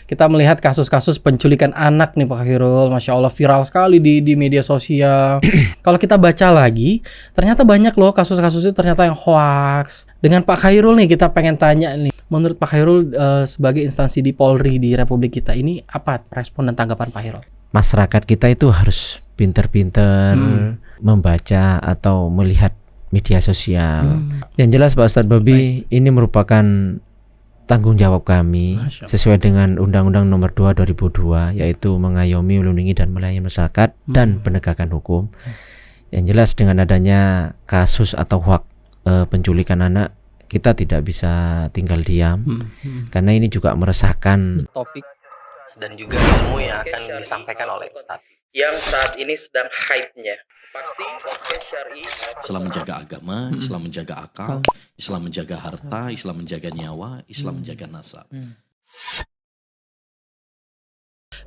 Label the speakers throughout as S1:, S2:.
S1: Kita melihat kasus-kasus penculikan anak nih Pak Khairul, Masya Allah viral sekali di media sosial. Kalau kita baca lagi, ternyata banyak loh kasus-kasus itu ternyata yang hoax. Dengan Pak Khairul nih kita pengen tanya nih, menurut Pak Khairul sebagai instansi di Polri di Republik kita ini, apa respon dan tanggapan Pak Khairul?
S2: Masyarakat kita itu harus pinter-pinter membaca atau melihat media sosial. Yang jelas Pak Ustadz Bobi, ini merupakan tanggung jawab kami sesuai dengan Undang-Undang Nomor 2 2002, yaitu mengayomi, melindungi dan melayani masyarakat dan penegakan hukum. Yang jelas dengan adanya kasus atau hoax penculikan anak, kita tidak bisa tinggal diam karena ini juga meresahkan
S1: Topik dan juga ilmu yang akan disampaikan oleh Ustadz yang saat ini sedang hype-nya. Pasti podcast syar'i.
S3: Islam menjaga agama, Islam menjaga akal, Islam menjaga harta, Islam menjaga nyawa, Islam menjaga nasab.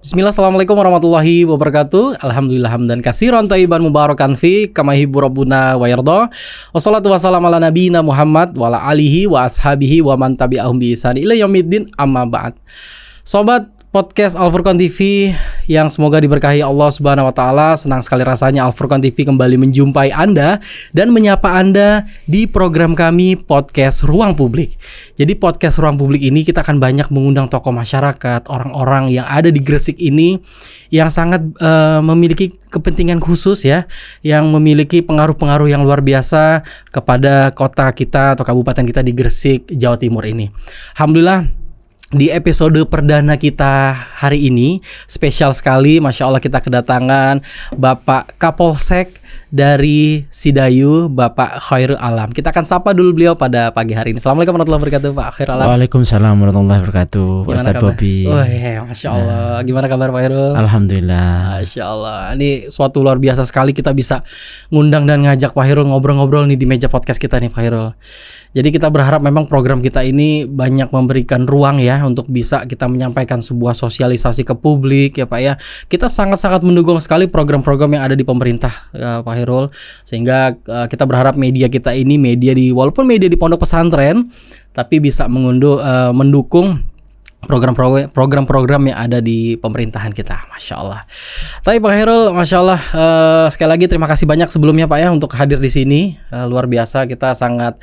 S1: Bismillah, assalamualaikum warahmatullahi wabarakatuh. Alhamdulillah hamdan katsiran thayyiban mubarakan fi kama yuhibbu rabbuna wa yarda. Wassalatu wassalamu ala nabiyina Muhammad wa ala alihi wa ashabihi wa man tabi'ahum bi ihsan ila yaumiddin, amma ba'd. Sobat podcast Al Furqan TV yang semoga diberkahi Allah Subhanahu wa taala, senang sekali rasanya Al Furqan TV kembali menjumpai Anda dan menyapa Anda di program kami Podcast Ruang Publik. Jadi podcast Ruang Publik ini kita akan banyak mengundang tokoh masyarakat, orang-orang yang ada di Gresik ini yang sangat memiliki kepentingan khusus ya, yang memiliki pengaruh-pengaruh yang luar biasa kepada kota kita atau kabupaten kita di Gresik, Jawa Timur ini. Alhamdulillah, di episode perdana kita hari ini spesial sekali, Masya Allah kita kedatangan Bapak Kapolsek dari Sidayu, Bapak Khairul Alam. Kita akan sapa dulu beliau pada pagi hari ini. Assalamualaikum warahmatullahi wabarakatuh Pak Khairul Alam.
S2: Waalaikumsalam warahmatullahi wabarakatuh. Ustadz Bobi.
S1: Oh iya, Masya Allah. Gimana kabar Pak Khairul?
S2: Alhamdulillah.
S1: Masya Allah. Ini suatu luar biasa sekali kita bisa ngundang dan ngajak Pak Khairul ngobrol-ngobrol nih di meja podcast kita nih Pak Khairul. Jadi kita berharap memang program kita ini banyak memberikan ruang ya untuk bisa kita menyampaikan sebuah sosialisasi ke publik ya Pak ya. Kita sangat-sangat mendukung sekali program-program yang ada di pemerintah Pak Khairul, sehingga kita berharap media kita ini walaupun media di pondok pesantren tapi bisa mendukung program-program yang ada di pemerintahan kita, Masya Allah. Tapi Pak Khairul, Masya Allah, sekali lagi terima kasih banyak sebelumnya Pak ya untuk hadir di sini. Luar biasa, kita sangat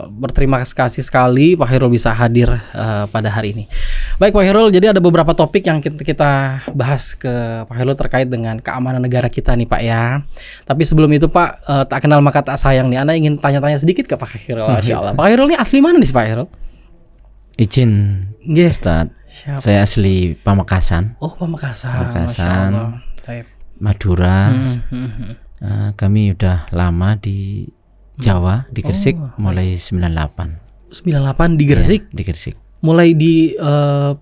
S1: berterima kasih sekali Pak Khairul bisa hadir pada hari ini. Baik Pak Khairul, jadi ada beberapa topik yang kita bahas ke Pak Khairul terkait dengan keamanan negara kita nih Pak ya. Tapi sebelum itu Pak, tak kenal maka tak sayang nih, Anda ingin tanya-tanya sedikit ke Pak Khairul, Masya Allah. Pak Khairul ini asli mana nih Pak Khairul?
S2: Izin Ustadz, saya asli Pamekasan.
S1: Oh Pamekasan.
S2: Madura. Kami udah lama di Jawa, di Gresik, mulai 98.
S1: 98 di Gresik?
S2: Ya, di Gresik.
S1: Mulai di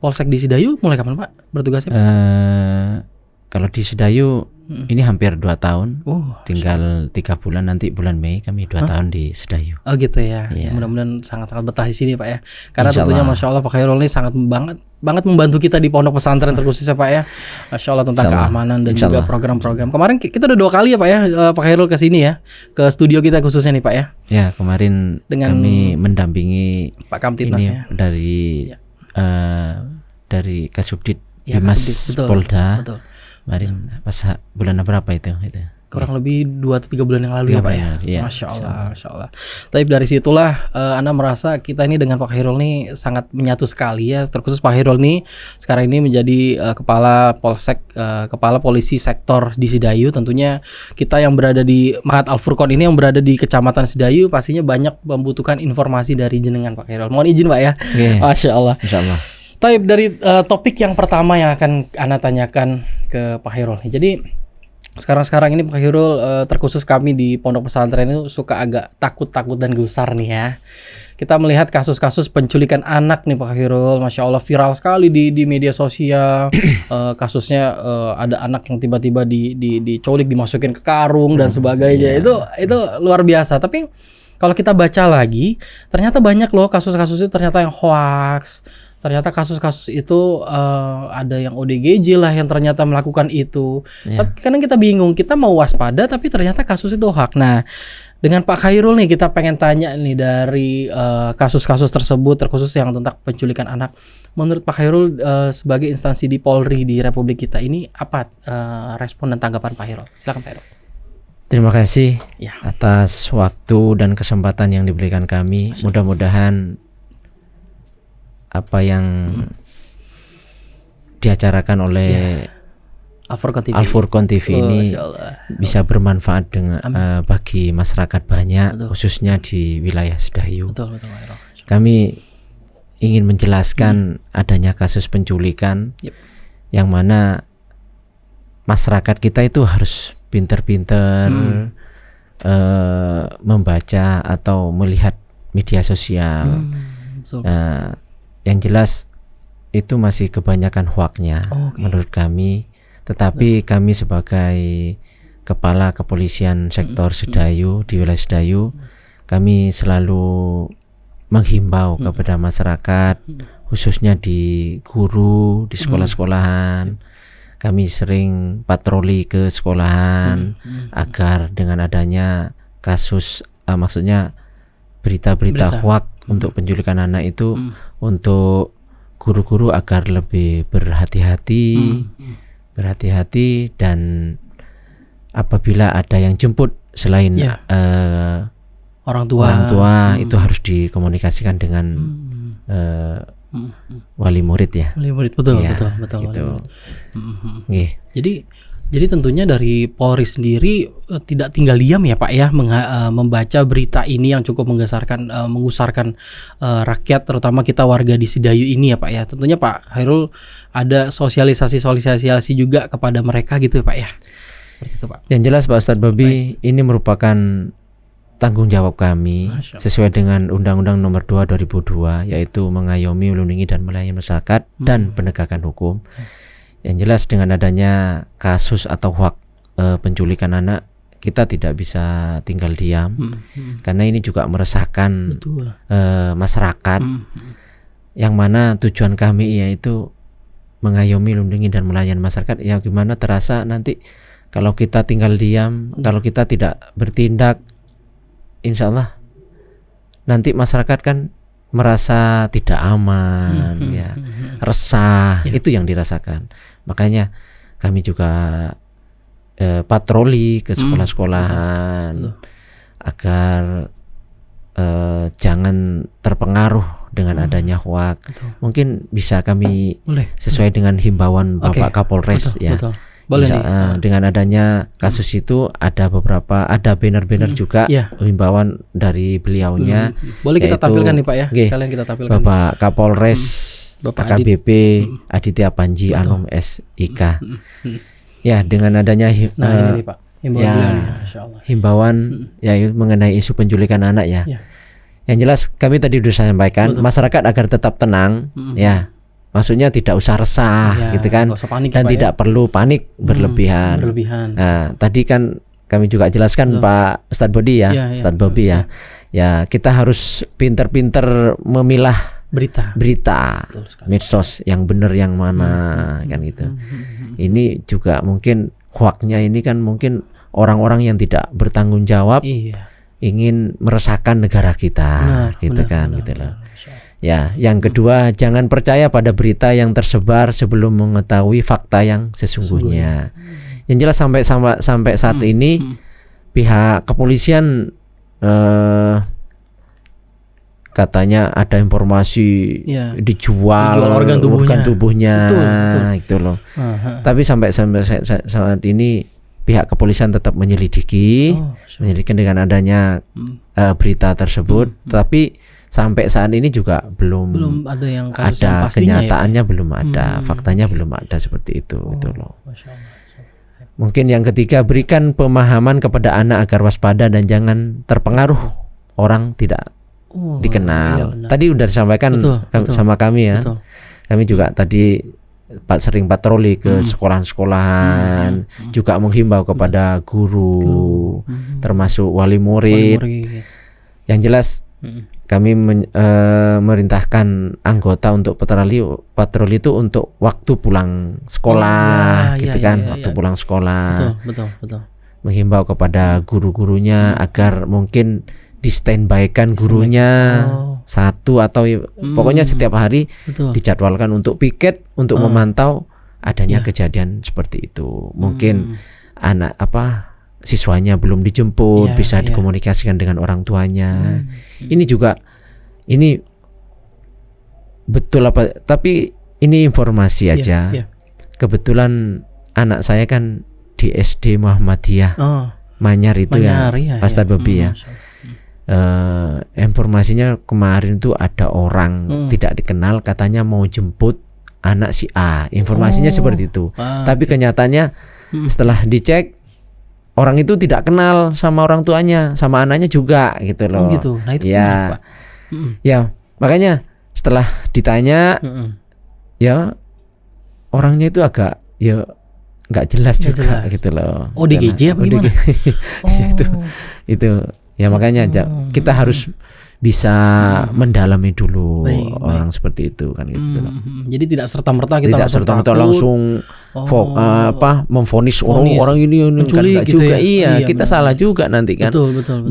S1: Polsek di Sidayu, mulai kapan Pak bertugasnya?
S2: Kalau di Sidayu ini hampir 2 tahun. Tinggal 3 bulan, nanti bulan Mei kami 2 tahun di Sidayu.
S1: Oh gitu ya. Mudah-mudahan sangat-sangat betah di sini Pak ya. Karena tentunya Masya Allah Pak Khairul ini sangat banget membantu kita di pondok pesantren terkhususnya Pak ya. Masya Allah tentang keamanan dan juga program-program. Kemarin kita udah 2 kali ya Pak ya, Pak Khairul ke sini ya, ke studio kita khususnya nih Pak ya. Ya,
S2: kemarin kami mendampingi
S1: Pak Kamtibnas ya.
S2: Dari Kasubdit Dimas Polda. Betul. Kemarin pas bulan berapa itu?
S1: Kurang lebih 2 atau 3 bulan yang lalu ya Pak ya. Masya Allah. Tapi dari situlah Anda merasa kita ini dengan Pak Khairul nih sangat menyatu sekali ya. Terkhusus Pak Khairul nih sekarang ini menjadi kepala Polsek, kepala polisi sektor di Sidayu. Tentunya kita yang berada di Mahat Al Furqan ini yang berada di Kecamatan Sidayu pastinya banyak membutuhkan informasi dari jenengan Pak Khairul. Mohon izin Pak ya. Masya Allah. Tapi dari topik yang pertama yang akan Anda tanyakan ke Pak Khairul. Jadi sekarang ini Pak Khairul, terkhusus kami di pondok pesantren itu suka agak takut dan gusar nih ya. Kita melihat kasus-kasus penculikan anak nih Pak Khairul, Masya Allah viral sekali di media sosial. Kasusnya ada anak yang tiba-tiba diculik, dimasukin ke karung dan sebagainya. Itu luar biasa. Tapi kalau kita baca lagi, ternyata banyak loh kasus-kasus itu ternyata yang hoax. Ternyata kasus-kasus itu ada yang ODGJ lah yang ternyata melakukan itu. Tapi kadang kita bingung, kita mau waspada tapi ternyata kasus itu hoax. Nah, Dengan Pak Khairul nih kita pengen tanya nih dari kasus-kasus tersebut terkhusus yang tentang penculikan anak. Menurut Pak Khairul sebagai instansi di Polri di Republik kita ini apa respon dan tanggapan Pak Khairul? Silakan Pak Khairul.
S2: Terima kasih
S1: Ya.
S2: atas waktu dan kesempatan yang diberikan kami. Mudah-mudahan apa yang diacarakan oleh Al-Furqan TV ini bisa bermanfaat dengan bagi masyarakat banyak, khususnya di wilayah Sedayu.
S1: Betul, Pak Khairul.
S2: Kami ingin menjelaskan adanya kasus penculikan yang mana masyarakat kita itu harus pinter-pinter membaca atau melihat media sosial. Yang jelas itu masih kebanyakan hoaknya menurut kami. Tetapi kami sebagai Kepala Kepolisian Sektor Sedayu di wilayah Sedayu, kami selalu menghimbau kepada masyarakat, khususnya di guru, di sekolah-sekolahan. Kami sering patroli ke sekolahan agar dengan adanya kasus, maksudnya berita-berita hoak untuk penculikan anak itu, untuk guru-guru agar lebih berhati-hati dan apabila ada yang jemput selain
S1: orang tua
S2: itu harus dikomunikasikan dengan wali murid ya.
S1: Wali murid betul.
S2: Gitu.
S1: Jadi tentunya dari Polri sendiri tidak tinggal diam ya Pak ya, membaca berita ini yang cukup mengusarkan rakyat, terutama kita warga di Sedayu ini ya Pak ya. Tentunya Pak Khairul ada sosialisasi juga kepada mereka gitu ya Pak ya. Seperti itu Pak.
S2: Yang jelas Pak Ustadz Bobi, ini merupakan tanggung jawab kami sesuai dengan Undang-Undang Nomor 2 2002, yaitu mengayomi, melindungi dan melayani masyarakat dan penegakan hukum. Yang jelas dengan adanya kasus atau hoak penculikan anak, kita tidak bisa tinggal diam karena ini juga meresahkan masyarakat. Yang mana tujuan kami yaitu mengayomi, melindungi dan melayani masyarakat. Ya gimana terasa nanti kalau kita tinggal diam, kalau kita tidak bertindak, insya Allah nanti masyarakat kan merasa tidak aman, resah, itu yang dirasakan. Makanya kami juga patroli ke sekolah-sekolahan agar jangan terpengaruh dengan adanya hoak. Mungkin bisa kami sesuai dengan himbauan Bapak Kapolres dengan adanya kasus itu ada banner-banner juga himbauan dari beliaunya.
S1: Boleh kita tampilkan nih Pak ya. Kalian kita tampilkan.
S2: Bapak Kapolres AKBP Aditya Panji Anom SIK. Ya, dengan adanya ini Pak, himbauan mengenai isu penculikan anak ya. Yang jelas kami tadi sudah sampaikan, masyarakat agar tetap tenang ya. Maksudnya tidak usah resah gitu kan, dan tidak perlu panik berlebihan. Nah, tadi kan kami juga jelaskan Pak Ustadz Bodi ya, Ustadz Bobi ya. Ya, kita harus pinter-pinter memilah berita medsos yang benar yang mana kan gitu. Ini juga mungkin hoaknya ini kan mungkin orang-orang yang tidak bertanggung jawab ingin meresahkan negara kita, gitu loh. Ya, yang kedua, jangan percaya pada berita yang tersebar sebelum mengetahui fakta yang sesungguhnya. Yang jelas sampai saat ini pihak kepolisian katanya ada informasi dijual organ tubuhnya betul. Gitu loh. Tapi sampai saat ini pihak kepolisian tetap menyelidiki dengan adanya berita tersebut. Tapi sampai saat ini juga belum
S1: ada yang
S2: ada kenyataannya, belum ada faktanya, belum ada seperti itu gitu loh. Mungkin yang ketiga, berikan pemahaman kepada anak agar waspada dan jangan terpengaruh orang tidak dikenal. Tadi udah disampaikan sama kami ya. Kami juga tadi sering patroli ke sekolahan-sekolahan, juga menghimbau kepada guru, termasuk wali murid. Yang jelas kami merintahkan anggota untuk patroli itu untuk waktu pulang sekolah, waktu pulang sekolah.
S1: Betul.
S2: menghimbau kepada guru-gurunya agar mungkin di standby-kan gurunya satu atau pokoknya setiap hari dijadwalkan untuk piket untuk memantau adanya kejadian seperti itu. Mungkin anak siswanya belum dijemput, bisa dikomunikasikan dengan orang tuanya. Ini juga betul apa, tapi ini informasi aja. Kebetulan anak saya kan di SD Muhammadiyah Manyar itu Pak Ustadz Bobi ya. Informasinya kemarin itu ada orang tidak dikenal katanya mau jemput anak si A. Informasinya seperti itu. Tapi kenyataannya setelah dicek orang itu tidak kenal sama orang tuanya, sama anaknya juga gitu loh.
S1: Gitu. Nah, itu
S2: ya. Ya, makanya setelah ditanya ya orangnya itu agak ya nggak jelas juga gitu loh.
S1: ODGJ apa gimana?
S2: Ya, itu ya makanya kita harus bisa mendalami dulu orang seperti itu kan gitu loh.
S1: Jadi tidak serta-merta kita
S2: langsung memvonis orang ini
S1: menculik
S2: kan
S1: gitu
S2: juga.
S1: Ya?
S2: Iya, kita salah juga nanti kan.
S1: Betul.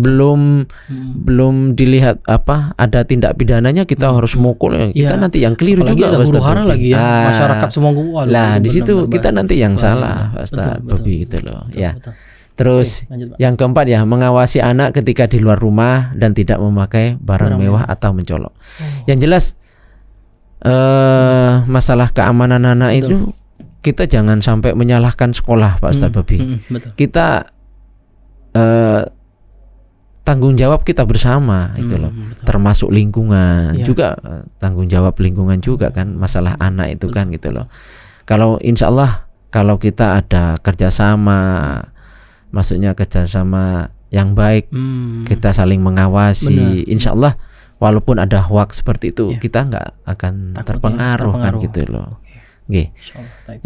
S2: Belum dilihat ada tindak pidananya kita harus mukul. Kita nanti yang keliru juga
S1: Pak Ustadz lagi ya. Masyarakat semua gua.
S2: Lah di situ kita nanti yang salah Pak Ustadz Bobi gitu loh. Ya. Terus yang keempat ya, mengawasi anak ketika di luar rumah dan tidak memakai barang mewah atau mencolok. Yang jelas masalah keamanan anak itu kita jangan sampai menyalahkan sekolah Pak Ustadz Bobi. Kita tanggung jawab kita bersama itu loh. Termasuk lingkungan juga, tanggung jawab lingkungan juga kan, masalah anak itu kan gitu loh. Kalau insya Allah kalau kita ada kerjasama, maksudnya kerjasama yang baik, kita saling mengawasi, insya Allah walaupun ada hoax seperti itu kita nggak akan terpengaruh kan gitu loh. Okay.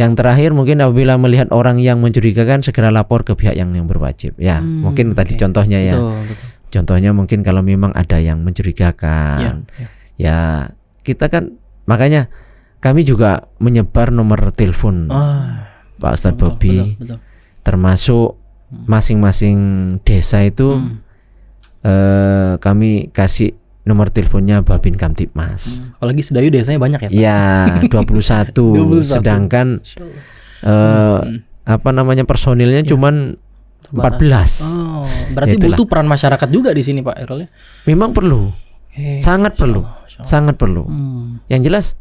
S2: Yang terakhir mungkin apabila melihat orang yang mencurigakan segera lapor ke pihak yang berwajib. Ya mungkin tadi contohnya ya, contohnya mungkin kalau memang ada yang mencurigakan, ya kita kan makanya kami juga menyebar nomor telepon Pak Ustadz Bobi, termasuk masing-masing desa itu kami kasih nomor teleponnya Babin Kamtibmas.
S1: Apalagi Sedayu desanya banyak ya Pak?
S2: Ya 21. Sedangkan personilnya cuman 14.
S1: Berarti butuh peran masyarakat juga di sini Pak Errol ya?
S2: Memang perlu, sangat perlu. Yang jelas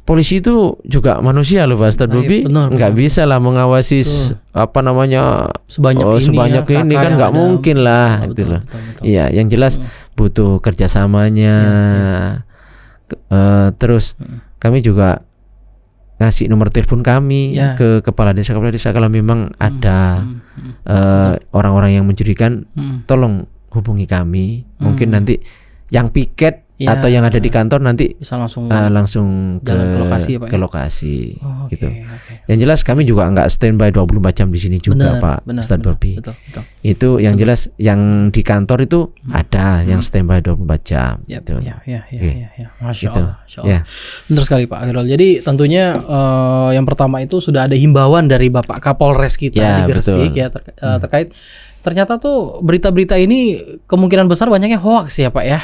S2: polisi itu juga manusia loh Pak Ustadz Bobi, nggak bisa lah mengawasi sebanyak ini kan nggak mungkin lah gitu loh. Iya, yang jelas butuh kerjasamanya. Terus kami juga ngasih nomor telepon kami ke kepala desa kalau memang ada orang-orang yang mencurigakan, tolong hubungi kami. Mungkin nanti yang piket atau yang ada di kantor nanti
S1: bisa langsung
S2: ke lokasi,
S1: Pak,
S2: ke lokasi gitu. Yang jelas kami juga nggak standby 24 jam di sini juga Pak Ustadz Bobi. Itu yang jelas yang di kantor itu ada yang standby 24 jam gitu.
S1: Masya Allah. Benar sekali Pak Khairul. Jadi tentunya yang pertama itu sudah ada himbauan dari Bapak Kapolres kita di Gresik terkait ternyata tuh berita-berita ini kemungkinan besar banyaknya hoax ya Pak ya.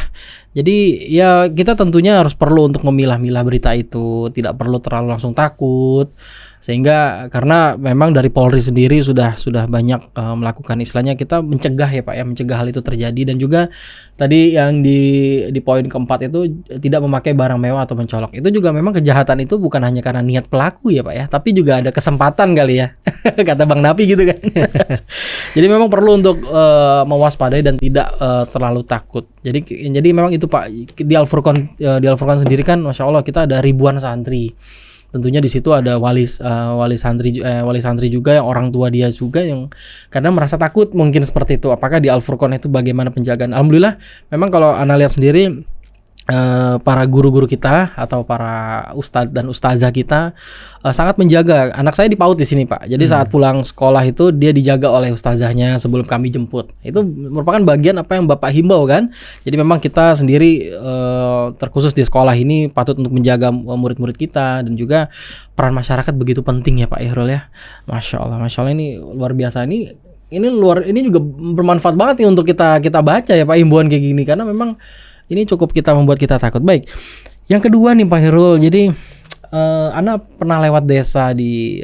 S1: Jadi ya kita tentunya harus perlu untuk memilah-milah berita itu, tidak perlu terlalu langsung takut. Sehingga karena memang dari Polri sendiri sudah banyak melakukan istilahnya kita mencegah ya Pak ya, mencegah hal itu terjadi. Dan juga tadi yang di poin keempat itu tidak memakai barang mewah atau mencolok. Itu juga memang kejahatan itu bukan hanya karena niat pelaku ya Pak ya, tapi juga ada kesempatan kali ya. Kata Bang Napi gitu kan. Jadi memang perlu untuk mewaspadai dan tidak terlalu takut. Jadi memang itu Pak, di Al-Furqan sendiri kan Masya Allah kita ada ribuan santri. Tentunya di situ ada wali santri juga yang orang tua dia juga yang kadang merasa takut mungkin seperti itu. Apakah di Al-Furqan itu bagaimana penjagaan? Alhamdulillah memang kalau Ana lihat sendiri para guru-guru kita atau para ustadz dan ustazah kita sangat menjaga. Anak saya di PAUD di sini Pak. Jadi saat pulang sekolah itu dia dijaga oleh ustazahnya sebelum kami jemput. Itu merupakan bagian apa yang Bapak himbau kan. Jadi memang kita sendiri terkhusus di sekolah ini patut untuk menjaga murid-murid kita, dan juga peran masyarakat begitu penting ya Pak Khairul ya. Masya Allah ini luar biasa. Ini ini juga bermanfaat banget nih untuk kita baca ya Pak, himbauan kayak gini, karena memang ini cukup membuat kita takut. Baik. Yang kedua nih Pak Khairul, jadi Ana pernah lewat desa di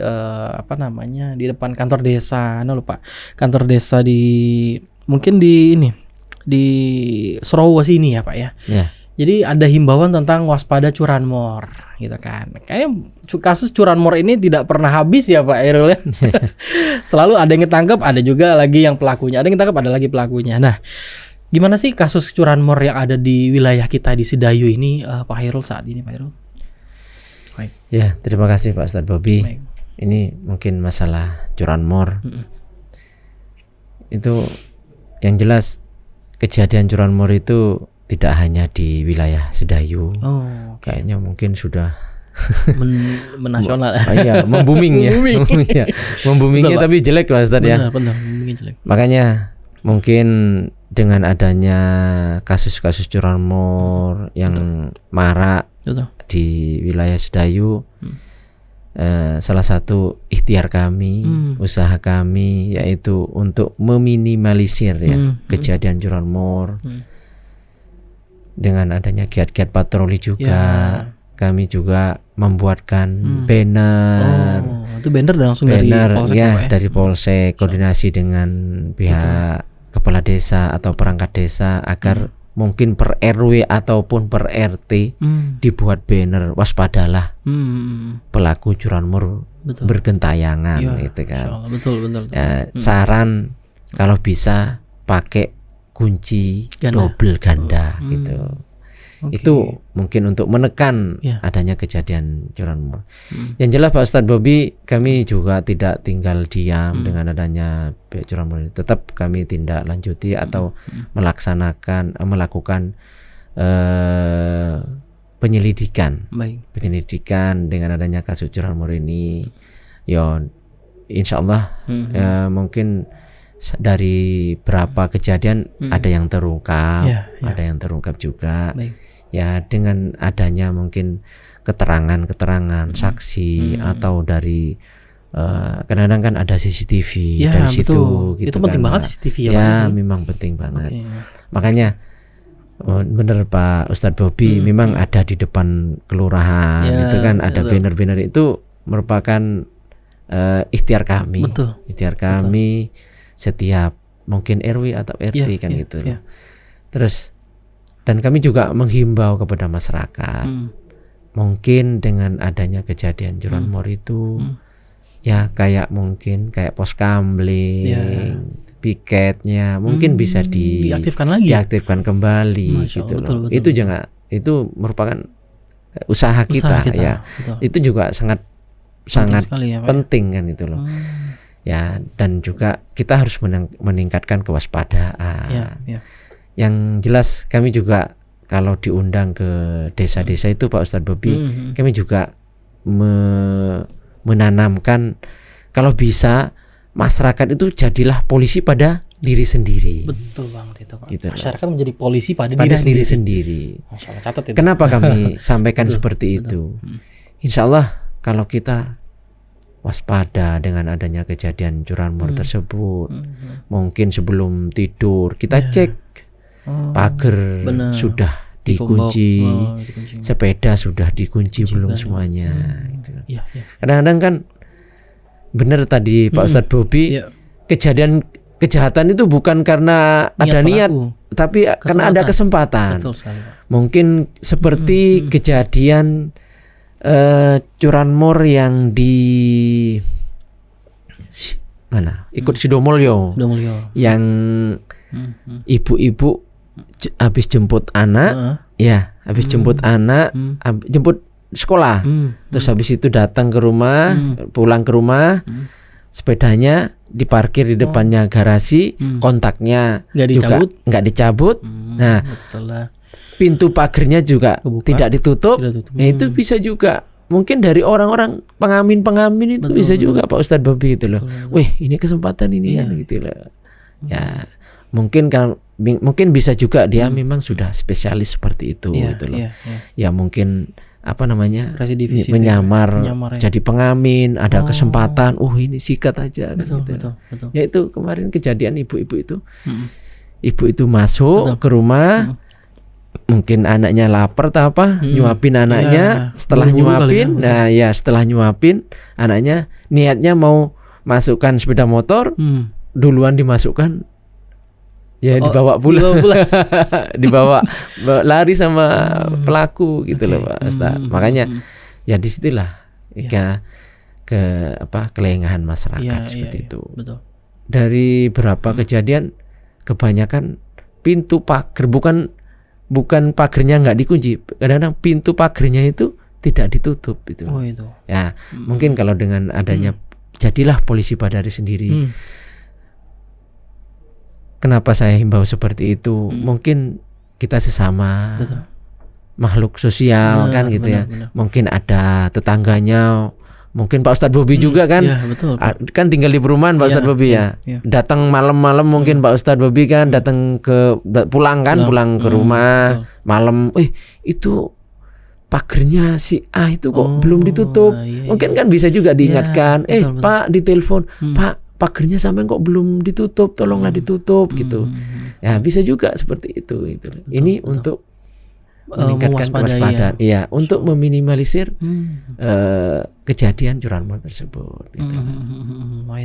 S1: di depan kantor desa. Ana lupa kantor desa mungkin di Sulawesi ini ya Pak ya.
S2: Ya.
S1: Jadi ada himbauan tentang waspada curanmor gitu kan. Kayaknya kasus curanmor ini tidak pernah habis ya Pak Khairul ya. Selalu ada yang ketangkep, ada juga lagi yang pelakunya. Ada yang ketangkep, ada lagi pelakunya. Nah, gimana sih kasus curanmor yang ada di wilayah kita di Sedayu ini Pak Khairul saat ini Pak Khairul? Baik.
S2: Ya, terima kasih Pak Ustadz Bobby.
S1: Baik.
S2: Ini mungkin masalah curanmor. Itu yang jelas kejadian curanmor itu tidak hanya di wilayah Sedayu.
S1: Oh,
S2: kayaknya mungkin sudah
S1: menasional.
S2: Iya, membuming ya. Membumingnya tapi jelek Pak Ustadz ya.
S1: Benar, membumingnya jelek.
S2: Makanya mungkin dengan adanya kasus-kasus curanmor yang marak di wilayah Sedayu, salah satu ikhtiar kami, usaha kami yaitu untuk meminimalisir ya kejadian curanmor. Dengan adanya giat-giat patroli juga, kami juga membuatkan banner.
S1: Itu banner langsung dari Polsek ya?
S2: Dari Polsek, koordinasi dengan pihak kepala desa atau perangkat desa agar mungkin per RW ataupun per RT dibuat banner, waspadalah pelaku curanmor bergentayangan, gitu kan.
S1: Betul.
S2: Saran kalau bisa pakai kunci double ganda gitu. Itu mungkin untuk menekan adanya kejadian curanmor. Yang jelas Pak Ustadz Bobby, kami juga tidak tinggal diam dengan adanya curanmor ini. Tetap kami tindak lanjuti atau melakukan penyelidikan. Penyelidikan dengan adanya kasus curanmor ini. Ya insya Allah mungkin dari berapa kejadian ada yang terungkap, ada yang terungkap juga. Ya dengan adanya mungkin keterangan saksi atau dari kadang-kadang kan ada CCTV dari situ gitu.
S1: Itu penting banget CCTV
S2: ya. Memang penting banget. Makanya bener Pak Ustadz Bobby, memang ada di depan kelurahan itu kan ada banner-banner, itu merupakan ikhtiar kami. Ikhtiar kami setiap mungkin RW atau RT kan gitu. Terus dan kami juga menghimbau kepada masyarakat, mungkin dengan adanya kejadian curanmor itu ya kayak pos kamling, piketnya mungkin bisa diaktifkan kembali gitu loh. Itu itu merupakan usaha kita. Ya. Itu juga sangat penting kan itu loh. Ya, dan juga kita harus meningkatkan kewaspadaan. Yang jelas kami juga kalau diundang ke desa-desa itu Pak Ustadz Bobby, kami juga menanamkan kalau bisa masyarakat itu jadilah polisi pada diri sendiri.
S1: Betul banget itu Pak.
S2: Gitu
S1: masyarakat menjadi polisi pada
S2: diri sendiri.
S1: Catat itu.
S2: Kenapa kami sampaikan seperti itu? Insya Allah kalau kita waspada dengan adanya kejadian curanmor tersebut, mungkin sebelum tidur kita cek pagar sudah dikunci, sepeda sudah dikunci belum semuanya. Gitu. Kadang-kadang kan benar tadi Pak Ustadz Bobby, kejahatan itu bukan karena ada niat, tapi karena ada kesempatan. Mungkin seperti kejadian curanmor yang di mana? Ikut Sidomulyo. Yang ibu-ibu habis jemput anak, habis jemput anak, jemput sekolah. Terus habis itu datang ke rumah, pulang ke rumah, sepedanya diparkir di depannya garasi, kontaknya nggak dicabut. Nah, pintu pagernya juga tidak ditutup. Nah, itu bisa juga mungkin dari orang-orang pengamin itu bisa juga Pak Ustadz Bobby itu loh. Wih, ini kesempatan ini kan gitu loh. Ya, mungkin bisa juga dia memang sudah spesialis seperti itu gitu loh. Ya mungkin apa namanya
S1: Residivis
S2: menyamar
S1: ya.
S2: jadi pengamin, ada kesempatan, ini sikat aja kan gitu.
S1: Betul.
S2: Ya itu kemarin kejadian ibu-ibu itu, ibu itu masuk ke rumah, mungkin anaknya lapar atau apa, nyuapin anaknya, setelah nyuapin, setelah nyuapin anaknya niatnya mau masukkan sepeda motor, duluan dimasukkan. Ya dibawa pulang, dibawa lari sama pelaku gitu loh Pak Ustaz. Makanya ya disitulah kelengahan masyarakat seperti itu.
S1: Betul.
S2: Dari berapa kejadian kebanyakan pintu pagar bukan pagernya nggak dikunci, kadang-kadang pintu pagernya itu tidak ditutup itu.
S1: Itu.
S2: Ya mungkin kalau dengan adanya jadilah polisi Badari sendiri. Kenapa saya himbau seperti itu? Mungkin kita sesama makhluk sosial kan gitu ya. Mungkin ada tetangganya, mungkin Pak Ustadz Bobi juga kan.
S1: Betul.
S2: Kan tinggal di perumahan Pak Ustadz Bobi ya. Datang malam-malam mungkin Pak Ustadz Bobi kan datang pulang ke rumah malam. Itu pagernya si A itu kok belum ditutup. Mungkin kan bisa juga diingatkan. Betul. Pak ditelepon, Pak pagernya sampai kok belum ditutup, tolonglah ditutup gitu. Ya bisa juga seperti itu. Ini untuk meningkatkan kewaspadaan, untuk meminimalisir kejadian curanmor tersebut. Gitu.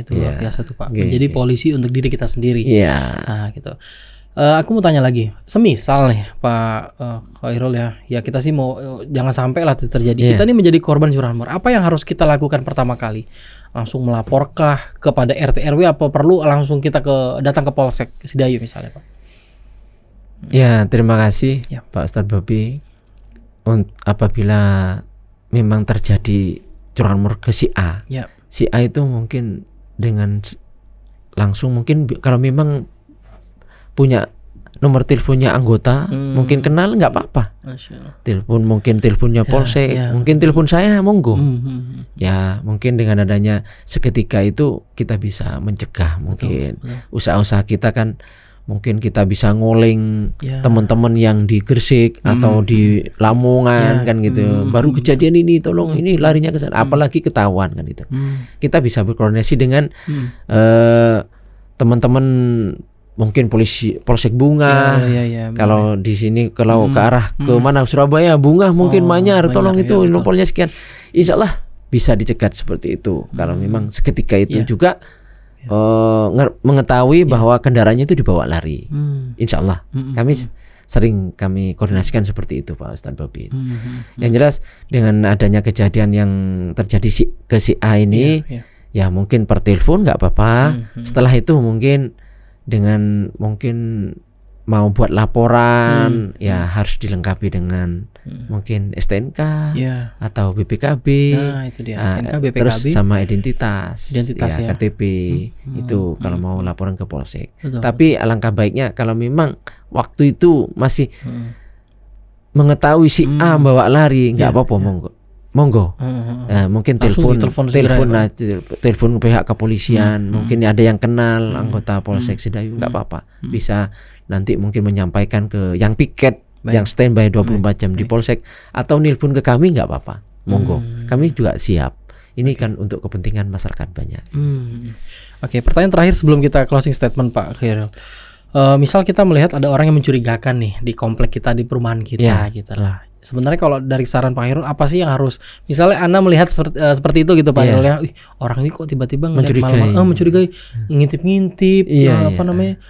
S1: Itu luar biasa tuh Pak. Menjadi polisi untuk diri kita sendiri. Nah, gitu. Aku mau tanya lagi, semisal nih Pak Khairul ya kita sih mau jangan sampai lah terjadi. Kita ini menjadi korban curanmor. Apa yang harus kita lakukan pertama kali? Langsung melaporkah kepada RT RW, apa perlu langsung kita datang ke Polsek Sidayu misalnya Pak?
S2: Ya terima kasih Pak Ustadz Bobi. Apabila memang terjadi curanmor ke si A, si A itu mungkin dengan langsung mungkin kalau memang punya nomor teleponnya anggota, mungkin kenal nggak apa-apa. Telepon mungkin teleponnya Polsek, mungkin telepon saya monggo. Ya mungkin dengan adanya seketika itu kita bisa mencegah mungkin usaha-usaha kita kan. Mungkin kita bisa ngoling teman-teman yang di Gresik atau di Lamongan kan gitu. Baru kejadian ini, tolong ini larinya ke sana. Apalagi ketahuan kan itu. Kita bisa berkoordinasi dengan teman-teman mungkin Polsek Bunga. Kalau di sini kalau ke arah ke mana Surabaya Bunga mungkin Manyar, tolong itu nomornya sekian. Insya Allah bisa dicegat seperti itu. Kalau memang seketika itu juga mengetahui bahwa kendaraannya itu dibawa lari. Insya Allah kami koordinasikan seperti itu Pak Ustadz Bobi. Yang jelas dengan adanya kejadian yang terjadi ke si A ini, ya mungkin per telepon nggak apa-apa. Setelah itu mungkin mau buat laporan harus dilengkapi dengan mungkin STNK atau BPKB.
S1: Nah, itu dia STNK, BPKB.
S2: Terus sama identitas KTP itu kalau mau laporan ke Polsek. Tapi alangkah baiknya kalau memang waktu itu masih mengetahui si A bawa lari, nggak apa-apa monggo. Mungkin telepon pihak kepolisian, mungkin ada yang kenal anggota Polsek Sidayu, nggak apa-apa. Bisa nanti mungkin menyampaikan ke yang piket, yang standby 24 jam di Polsek, atau nelpon ke kami nggak apa-apa. Monggo. Kami juga siap. Ini kan untuk kepentingan masyarakat banyak.
S1: Oke, pertanyaan terakhir sebelum kita closing statement Pak Khairul. Misal kita melihat ada orang yang mencurigakan nih di komplek kita, di perumahan kita gitu lah. Sebenarnya kalau dari saran Pak Khairul apa sih yang harus, misalnya Anda melihat seperti itu gitu Pak Khairul ya, orang ini kok tiba-tiba mencurigai, ngintip-ngintip,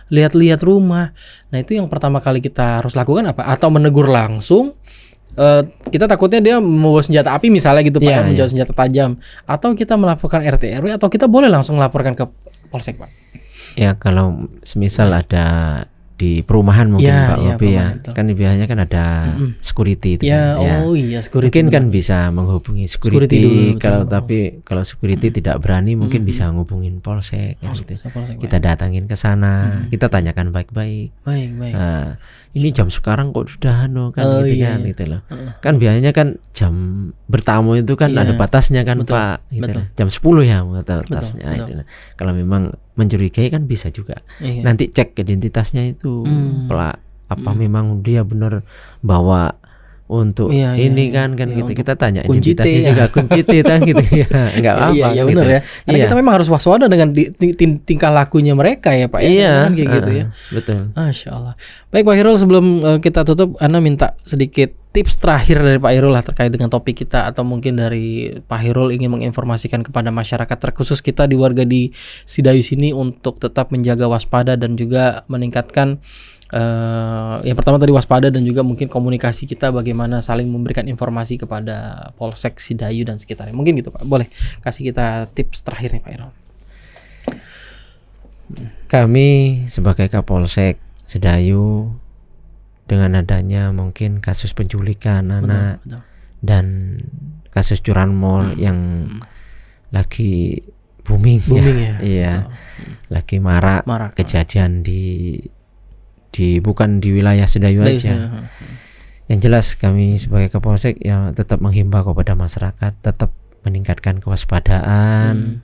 S1: lihat-lihat rumah. Nah itu yang pertama kali kita harus lakukan apa? Atau menegur langsung? Kita takutnya dia membawa senjata api misalnya gitu Pak, membawa senjata tajam. Atau kita melaporkan RT RW, atau kita boleh langsung melaporkan ke Polsek Pak?
S2: Ya kalau semisal ada di perumahan mungkin Pak Bobi kan biasanya kan ada security itu security mungkin kan bisa menghubungi security dulu, kalau security tidak berani mungkin bisa ngubungin Polsek gitu. Kita datangin ke sana, kita tanyakan baik-baik. Ini jam sekarang kok sudah gitu loh. Kan biasanya kan jam bertamu itu kan ada batasnya kan Pak gitu. Jam 10 ya batasnya itu. Kalau memang mencurigai kan bisa juga. Nanti cek identitasnya itu memang dia benar bawa untuk ini kan gitu. Kita tanya
S1: identitasnya
S2: juga kunci kan gitu ya. Enggak apa-apa.
S1: Iya benar
S2: gitu.
S1: Ya. Karena kita memang harus waspada dengan tingkah lakunya mereka ya Pak
S2: ya.
S1: Kan kayak gitu ya.
S2: Betul.
S1: Masya Allah. Baik Pak Khairul, sebelum kita tutup, Ana minta sedikit tips terakhir dari Pak Khairul lah terkait dengan topik kita, atau mungkin dari Pak Khairul ingin menginformasikan kepada masyarakat terkhusus kita di warga di Sidayu sini untuk tetap menjaga waspada dan juga meningkatkan yang pertama tadi waspada, dan juga mungkin komunikasi kita bagaimana saling memberikan informasi kepada Polsek Sidayu dan sekitarnya. Mungkin gitu Pak. Boleh kasih kita tips terakhir nih Pak Khairul.
S2: Kami sebagai Kapolsek Sidayu, dengan adanya mungkin kasus penculikan anak dan kasus curanmor yang lagi booming ya. Iya. Lagi marak kejadian di bukan di wilayah Sidayu aja. Yang jelas kami sebagai Kapolsek ya tetap menghimbau kepada masyarakat tetap meningkatkan kewaspadaan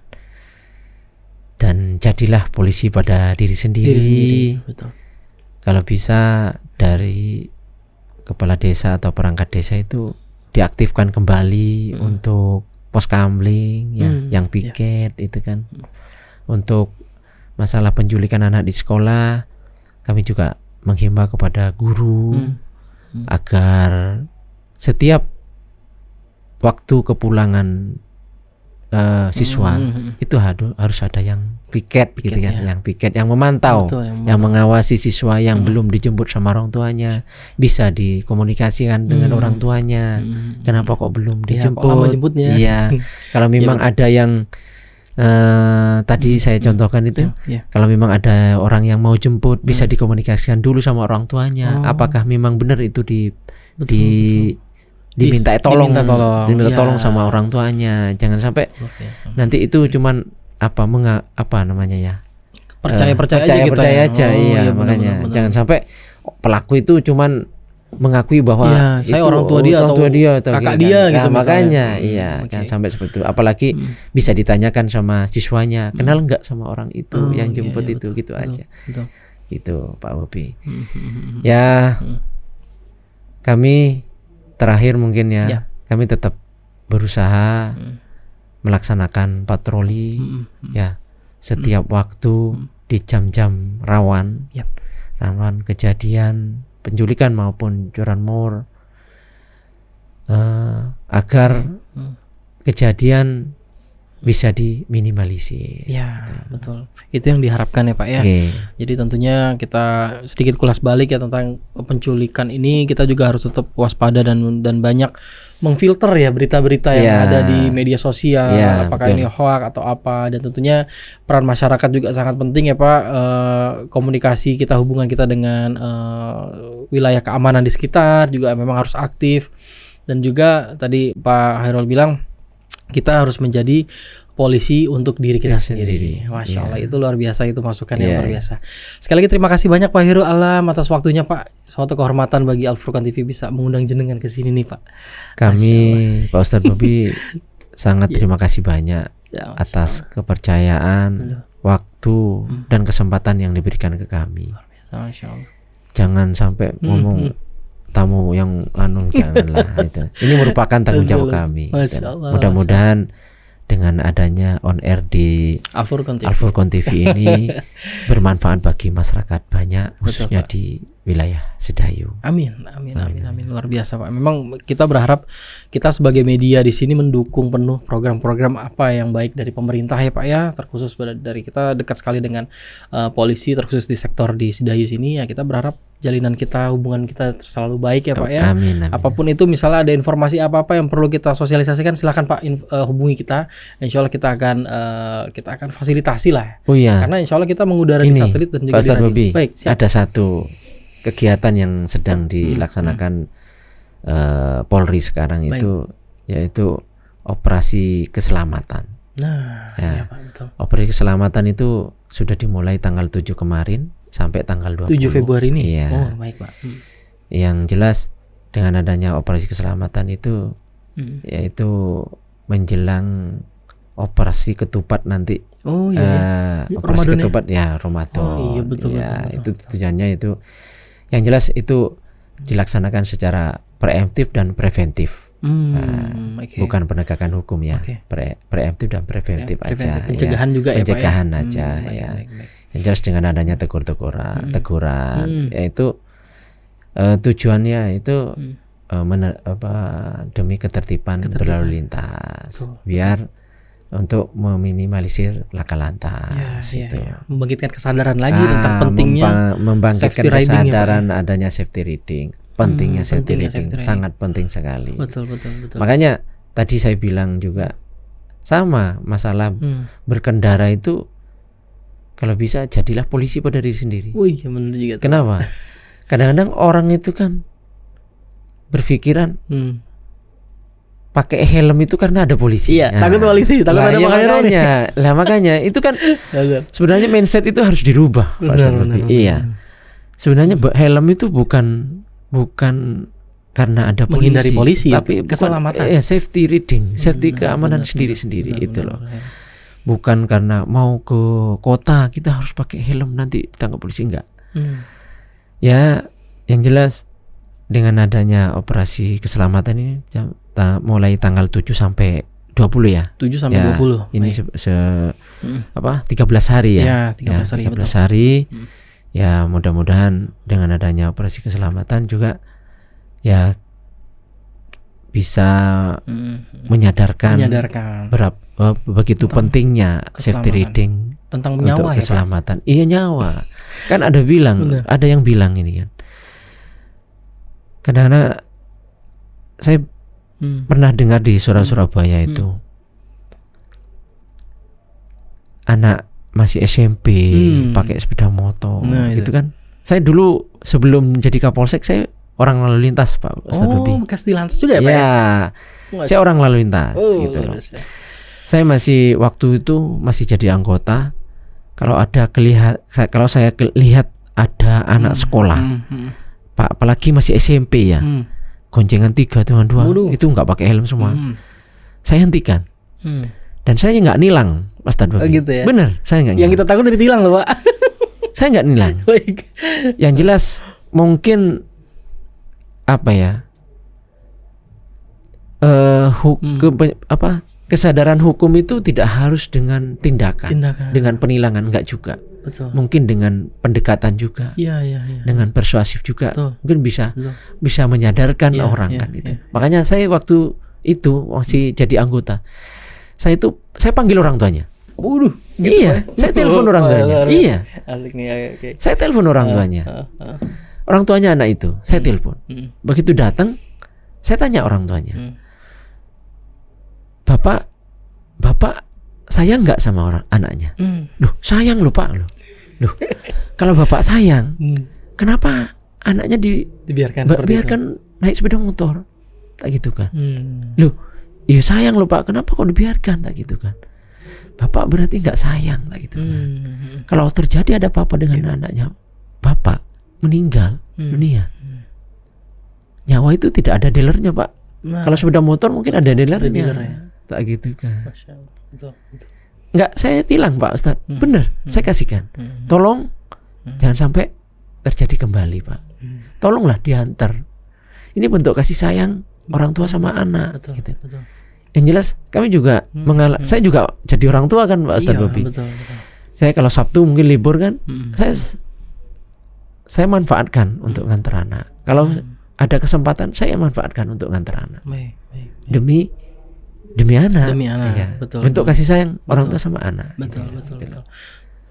S2: dan jadilah polisi pada diri sendiri. Betul. Kalau bisa dari kepala desa atau perangkat desa itu diaktifkan kembali untuk pos kamling yang piket itu kan. Untuk masalah penculikan anak di sekolah, kami juga menghimbau kepada guru agar setiap waktu kepulangan siswa itu harus ada yang piket gitu kan, yang piket yang memantau. Betul, yang mengawasi siswa yang belum dijemput sama orang tuanya, bisa dikomunikasikan dengan orang tuanya. Kenapa kok belum dijemput? Iya. Kalau memang ada yang tadi saya contohkan itu, kalau memang ada orang yang mau jemput, bisa dikomunikasikan dulu sama orang tuanya. Apakah memang benar itu diminta tolong sama orang tuanya. Jangan sampai nanti itu cuman percaya aja. Iya, makanya benar. Jangan sampai pelaku itu cuman mengakui bahwa
S1: saya orang tua dia atau kakak dia gitu
S2: makanya jangan sampai seperti itu. Apalagi bisa ditanyakan sama siswanya, kenal nggak sama orang itu yang jemput itu, gitu aja. Gitu Pak Bobi. Ya, kami terakhir mungkin kami tetap berusaha melaksanakan patroli setiap waktu di jam-jam rawan kejadian penculikan maupun curanmor, agar kejadian bisa diminimalisir.
S1: Ya, betul. Itu yang diharapkan ya Pak ya. Jadi tentunya kita sedikit kulas balik ya tentang penculikan ini, kita juga harus tetap waspada dan banyak memfilter ya berita-berita yang ada di media sosial, apakah ini hoax atau apa. Dan tentunya peran masyarakat juga sangat penting ya Pak. Komunikasi kita, hubungan kita dengan wilayah keamanan di sekitar juga memang harus aktif. Dan juga tadi Pak Khairul bilang, kita harus menjadi polisi untuk diri kita sendiri. Masya Allah, itu luar biasa, itu masukan yang luar biasa. Sekali lagi terima kasih banyak Pak Khairul Alam atas waktunya Pak. Suatu kehormatan bagi Al Furqan TV bisa mengundang jenengan ke sini nih Pak.
S2: Kami Pak Ustadz Bobi sangat terima kasih banyak atas kepercayaan, waktu dan kesempatan yang diberikan ke kami.
S1: Masya Allah.
S2: Jangan sampai ngomong tamu yang janganlah itu. Ini merupakan tanggung jawab kami. Mudah-mudahan dengan adanya on air di Al Furqan TV ini bermanfaat bagi masyarakat banyak, khususnya di wilayah Sidayu.
S1: Amin. Luar biasa Pak. Memang kita berharap kita sebagai media di sini mendukung penuh program-program apa yang baik dari pemerintah ya Pak ya. Terkhusus dari kita dekat sekali dengan polisi, terkhusus di sektor di Sidayu sini ya. Kita berharap jalinan kita, hubungan kita selalu baik ya Pak ya.
S2: Amin.
S1: Apapun itu, misalnya ada informasi apa-apa yang perlu kita sosialisasikan, silakan Pak hubungi kita. Insya Allah kita akan fasilitasi lah. Karena Insya Allah kita mengudara di satelit dan juga di radio.
S2: Baik, ada satu kegiatan yang sedang dilaksanakan Polri sekarang itu, yaitu operasi keselamatan.
S1: Pak, betul.
S2: Operasi keselamatan itu sudah dimulai tanggal 7 kemarin sampai tanggal 20
S1: Februari ini.
S2: Iya.
S1: Baik Pak.
S2: Yang jelas dengan adanya operasi keselamatan itu yaitu menjelang operasi ketupat nanti. Operasi ketupat ya Ramadan.
S1: Betul.
S2: Itu tujuannya itu. Yang jelas itu dilaksanakan secara preemptif dan preventif. Bukan penegakan hukum ya, preemptif dan preventif aja.
S1: Pencegahan juga
S2: pencegahan
S1: ya, Pak,
S2: aja ya. Yang jelas dengan adanya teguran, yaitu tujuannya itu demi ketertiban berlalu lintas, biar untuk meminimalisir laka lantas, itu.
S1: Membangkitkan kesadaran lagi tentang pentingnya
S2: membangkitkan kesadaran adanya safety riding. Pentingnya safety riding sangat penting sekali.
S1: Betul.
S2: Makanya tadi saya bilang juga sama masalah berkendara itu, kalau bisa jadilah polisi pada diri sendiri.
S1: Wih, benar juga.
S2: Kenapa? Kadang-kadang orang itu kan berpikiran pakai helm itu karena ada polisi.
S1: Iya, takut polisi, takut ada
S2: makanya. Lah makanya itu kan sebenarnya mindset itu harus dirubah, Pak Ustadz. Iya. Sebenarnya helm itu bukan karena ada polisi,
S1: menghindari polisi,
S2: tapi
S1: keselamatan.
S2: Safety riding, safety keamanan sendiri-sendiri itu loh. Bukan karena mau ke kota kita harus pakai helm nanti ditangkap polisi, enggak. Ya, yang jelas dengan adanya operasi keselamatan ini mulai tanggal 7 sampai 20 ya.
S1: 7 sampai 20.
S2: Ini 13 hari ya. 13 hari. Ya, mudah-mudahan dengan adanya operasi keselamatan juga ya bisa menyadarkan begitu pentingnya safety riding
S1: tentang nyawa,
S2: keselamatan. Iya, nyawa. Kan ada yang bilang ini kan. Kadang-kadang saya pernah dengar di Surabaya itu anak masih SMP pakai sepeda motor, gitu kan. Saya dulu sebelum jadi Kapolsek saya orang lalu lintas, Pak Ustadz Bobi.
S1: Bekas di lantas juga ya, Pak?
S2: Ya, saya orang lalu lintas gitu loh. Saya masih waktu itu masih jadi anggota. Kalau saya lihat ada anak sekolah, Pak, apalagi masih SMP ya, goncengan 3 dengan 2 itu nggak pakai helm semua, saya hentikan. Dan saya nggak nilang, Mas Tadwa.
S1: Gitu ya?
S2: Bener, saya nggak.
S1: Yang kita takut dari tilang loh, Pak.
S2: Saya nggak nilang. Yang jelas mungkin kesadaran hukum itu tidak harus dengan tindakan. Dengan penilangan, enggak juga.
S1: Betul.
S2: Mungkin dengan pendekatan juga.
S1: Iya.
S2: Dengan persuasif juga.
S1: Betul.
S2: Mungkin bisa menyadarkan orang kan itu. Makanya saya waktu itu masih jadi anggota, saya panggil orang tuanya.
S1: Gitu
S2: iya, saya telepon orang tuanya. Iya.
S1: Asik nih, okay.
S2: Saya telepon orang tuanya. Orang tuanya anak itu, saya telepon. Begitu datang, saya tanya orang tuanya. Bapak sayang nggak sama orang anaknya? Loh, sayang loh, Pak. Loh, kalau bapak sayang, kenapa anaknya dibiarkan naik sepeda motor? Tak gitu kan? Loh, iya sayang loh, Pak. Kenapa kok dibiarkan? Tak gitu kan? Bapak berarti nggak sayang, tak gitu kan? Kalau terjadi ada apa-apa dengan anaknya, bapak meninggal dunia, nyawa itu tidak ada dealernya, Pak. Kalau sepeda motor mungkin ada dealernya. Tak gitu kan?
S1: Betul.
S2: Enggak, saya tilang, Pak Ustadz. Bener, saya kasihkan. Tolong jangan sampai terjadi kembali, Pak. Tolonglah diantar. Ini bentuk kasih sayang orang tua sama anak. Betul. Yang jelas kami juga saya juga jadi orang tua kan, Pak Ustadz Bobi.
S1: Betul.
S2: Saya kalau Sabtu mungkin libur kan, saya manfaatkan untuk nganter anak. Kalau ada kesempatan saya manfaatkan untuk nganter anak.
S1: Baik.
S2: Demi anak.
S1: Iya. Betul.
S2: Bentuk kasih sayang orang tua sama anak.
S1: Betul.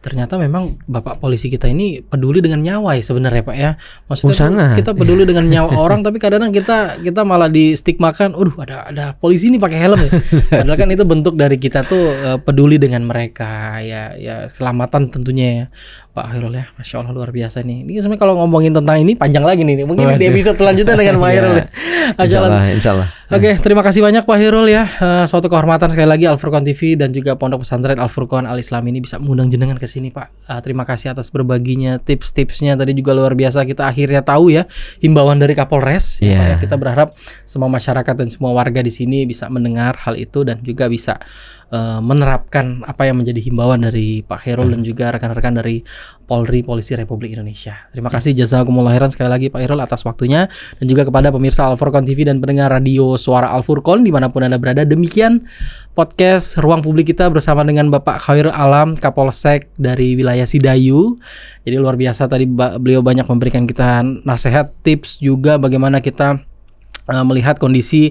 S1: Ternyata memang Bapak polisi kita ini peduli dengan nyawa ya sebenarnya, Pak ya. Maksudnya kita peduli dengan nyawa orang, tapi kadang-kadang kita malah distigmakan, ada polisi ini pakai helm ya. Padahal kan itu bentuk dari kita tuh peduli dengan mereka ya keselamatan tentunya ya. Pak Khairul ya, Masya Allah luar biasa nih. Ini sebenarnya kalau ngomongin tentang ini panjang lagi nih. Mungkin di episode selanjutnya dengan Pak Khairul ya.
S2: Insyaallah.
S1: Oke, terima kasih banyak Pak Khairul ya. Suatu kehormatan sekali lagi Al Furqon TV dan juga Pondok Pesantren Al Furqon Al Islam ini bisa mengundang jenengan ke sini, Pak. Terima kasih atas berbaginya tips-tipsnya tadi juga luar biasa. Kita akhirnya tahu ya himbauan dari Kapolres. Ya, Pak, ya. Kita berharap semua masyarakat dan semua warga di sini bisa mendengar hal itu dan juga bisa menerapkan apa yang menjadi himbauan dari Pak Khairul dan juga rekan-rekan dari Polri, Polisi Republik Indonesia. Terima kasih jazakumullah khairan sekali lagi Pak Khairul atas waktunya, dan juga kepada pemirsa Al Furqon TV dan pendengar radio Suara Al Furqon dimanapun Anda berada. Demikian podcast Ruang Publik kita bersama dengan Bapak Khairul Alam, Kapolsek dari wilayah Sidayu. Jadi luar biasa tadi beliau banyak memberikan kita nasihat, tips juga bagaimana kita melihat kondisi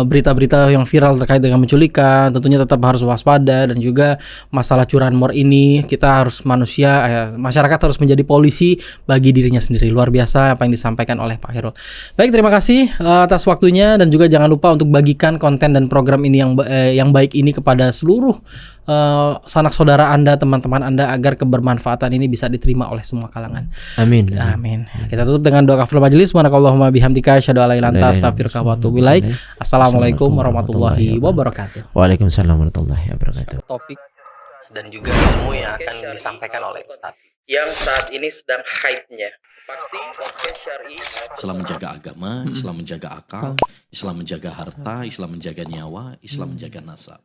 S1: berita-berita yang viral terkait dengan penculikan. Tentunya tetap harus waspada, dan juga masalah curanmor ini kita harus masyarakat harus menjadi polisi bagi dirinya sendiri. Luar biasa apa yang disampaikan oleh Pak Khairul. Baik, terima kasih atas waktunya, dan juga jangan lupa untuk bagikan konten dan program ini yang baik ini kepada seluruh sanak saudara Anda, teman-teman Anda, agar kebermanfaatan ini bisa diterima oleh semua kalangan.
S2: Amin.
S1: Amin. Kita tutup dengan doa kafaratul majelis. Subhanakallahumma bihamdika asyhadu an la ilaha illa anta astaghfiruka wa atubu ilaik. Assalamualaikum warahmatullahi wabarakatuh.
S2: Waalaikumsalam warahmatullahi wabarakatuh.
S1: Topik dan juga ilmu yang akan disampaikan oleh Ustadz yang saat ini sedang hype-nya. Pasti podcast syar'i.
S3: Islam menjaga agama, Islam menjaga akal, Islam menjaga harta, Islam menjaga nyawa, Islam menjaga nasab.